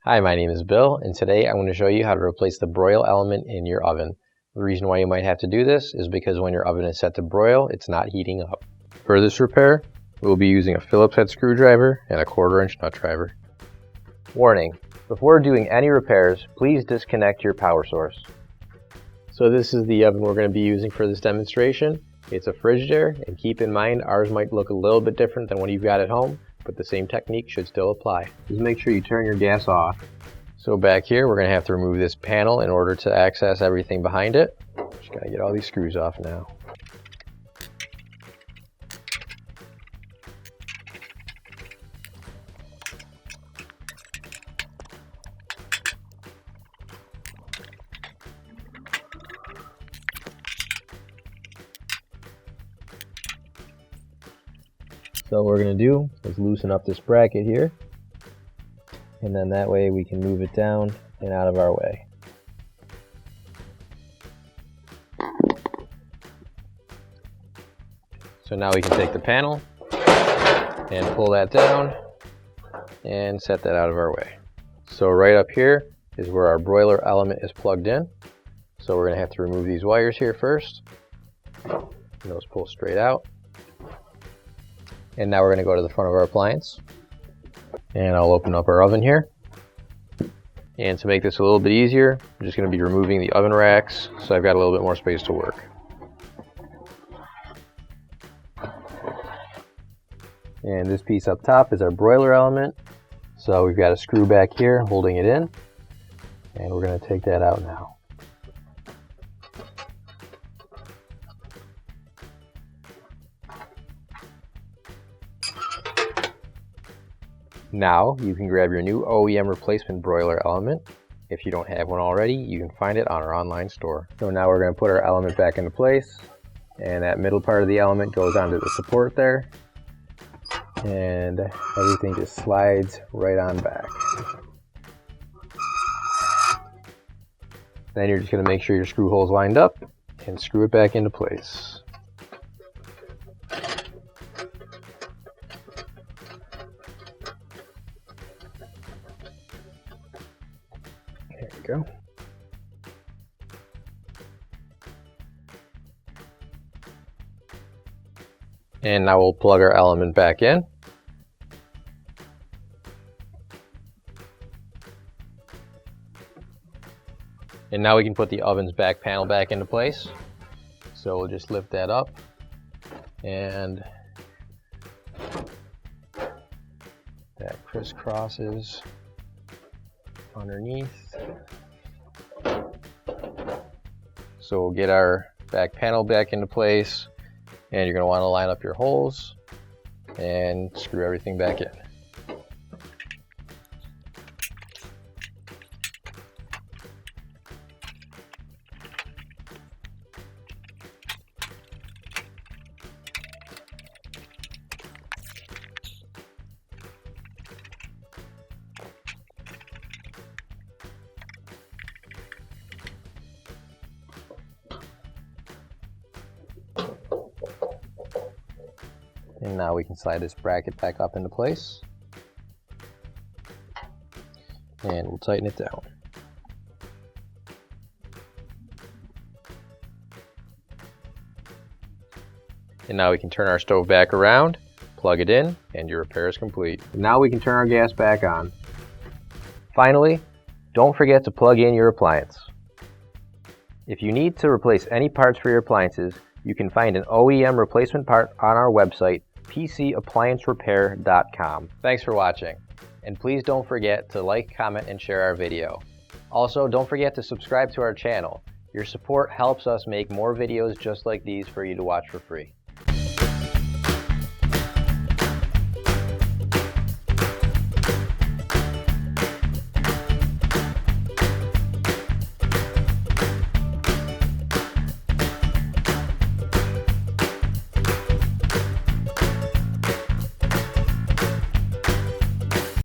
Hi, my name is Bill, and today I'm going to show you how to replace the broil element in your oven. The reason why you might have to do this is because when your oven is set to broil, it's not heating up. For this repair, we'll be using a Phillips head screwdriver and a 1/4-inch nut driver. Warning: before doing any repairs, please disconnect your power source. So this is the oven we're going to be using for this demonstration. It's a Frigidaire, and keep in mind ours might look a little bit different than what you've got at home, but the same technique should still apply. Just make sure you turn your gas off. So back here we're going to have to remove this panel in order to access everything behind it. Just got to get all these screws off now. So what we're going to do is loosen up this bracket here, and then that way we can move it down and out of our way. So now we can take the panel and pull that down and set that out of our way. So right up here is where our broiler element is plugged in. So we're going to have to remove these wires here first. And those pull straight out. And now we're going to go to the front of our appliance, and I'll open up our oven here. And to make this a little bit easier, I'm just going to be removing the oven racks, so I've got a little bit more space to work. And this piece up top is our broiler element, so we've got a screw back here holding it in, and we're going to take that out now. Now you can grab your new OEM replacement broiler element. If you don't have one already, you can find it on our online store. So now we're going to put our element back into place, and that middle part of the element goes onto the support there, and everything just slides right on back. Then you're just going to make sure your screw hole's lined up and screw it back into place. There we go. And now we'll plug our element back in. And now we can put the oven's back panel back into place. So we'll just lift that up, and that crisscrosses underneath. So we'll get our back panel back into place, and you're going to want to line up your holes and screw everything back in. And now we can slide this bracket back up into place, and we'll tighten it down. And now we can turn our stove back around, plug it in, and your repair is complete. Now we can turn our gas back on. Finally, don't forget to plug in your appliance. If you need to replace any parts for your appliances, you can find an OEM replacement part on our website, PCApplianceRepair.com. Thanks for watching, and please don't forget to like, comment, and share our video. Also, don't forget to subscribe to our channel. Your support helps us make more videos just like these for you to watch for free.